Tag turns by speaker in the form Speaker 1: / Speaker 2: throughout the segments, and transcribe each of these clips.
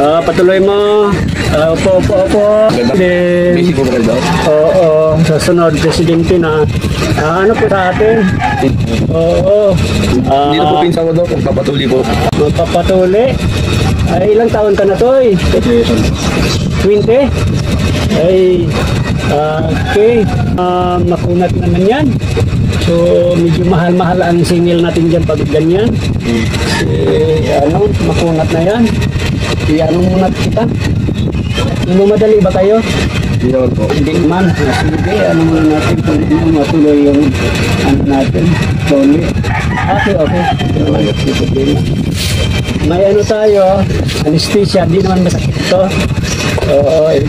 Speaker 1: Patuloy mo. Opo. Then,
Speaker 2: Busy po ba kayo daw?
Speaker 1: oo, sa sunod, presidente na. Ano po sa atin? Oo.
Speaker 2: Hindi na po pinsan ko daw kung papatuloy po.
Speaker 1: Magpapatuli. Ay, ilang taon ka na to eh? 20? Ay, okay. Makunat naman yan. So, medyo mahal-mahal ang singil natin dyan pag ganyan. Makunat na yan. Ano muna kita? Madali ba tayo?
Speaker 2: Hindi naman po.
Speaker 1: Hindi naman. Sige, ano muna natin kung matuloy yung ano natin. Slowly. Okay. May ano tayo, anesthesia, di naman masakit ito.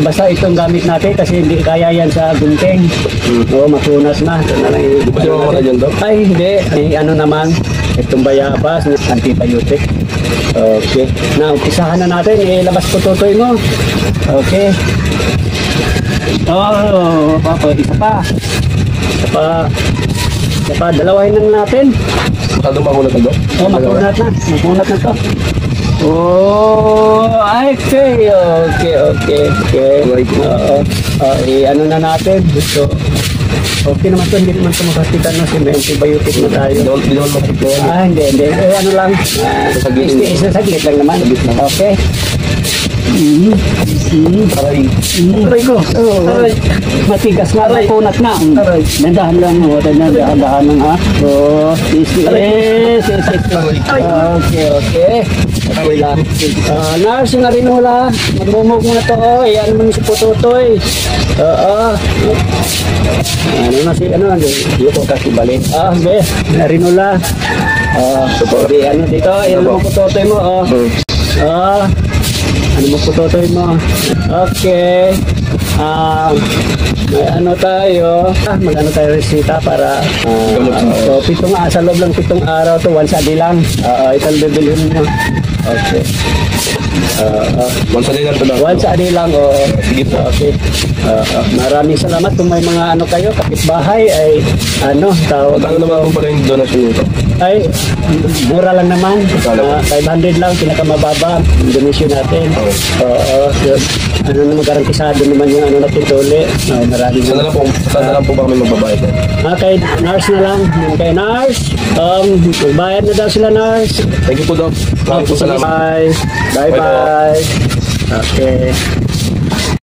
Speaker 1: Basta itong gamit natin kasi hindi kaya yan sa gunting. Mapunas na. Ito na lang
Speaker 2: Kasi mga mata dyan daw?
Speaker 1: Ay, hindi. Ano naman, itong bayabas, antibiotic. Okay. Na, umpisahan na natin. Ilabas ko tutoy mo. Okay. Papa, isa pa. Dalawahin na natin.
Speaker 2: Masyadong makunat na daw?
Speaker 1: Makunat na to. Okay. Ano na natin. So, okay naman to, hindi naman ito makasikan na si may antibiotic na tayo.
Speaker 2: Hindi naman makikita.
Speaker 1: Hindi. Ano lang. Saglit lang naman. Okay. Aray ko. Matigas na. Makunat na. Nandahan lang. Nandahan lang ha. Yes. Okay. Nurse na rin hula. Magmumog mo na to. Ano mo si Pututoy. Ano na si hindi ko kasi balik. Narinula. Ano dito? Ano mo Pututoy mo? Ano mo Pututoy mo? Okay. Ano tayo? Mag-ano tayo resita para sa loob lang 7 araw to, once a day lang. Itong bibilhin mo. Okay.
Speaker 2: Once a day lang ito lang?
Speaker 1: Once a day lang,
Speaker 2: Sige po.
Speaker 1: Okay. Maraming salamat kung may mga ano kayo, kapitbahay ay tawag.
Speaker 2: Ano naman po pala yung donation nito?
Speaker 1: Ay, mura lang naman. 500 lang, pinakamababa. Donation natin. Ano naman, garantisado naman yung ano natin tuli. Maraming
Speaker 2: Saan na lang po ba kami magbabayad?
Speaker 1: kay nurse na lang. Kay nurse. Magbayad na daw sila nurse.
Speaker 2: Thank you po, Doc. Maraming po salamat.
Speaker 1: Bye. Bye. Okay.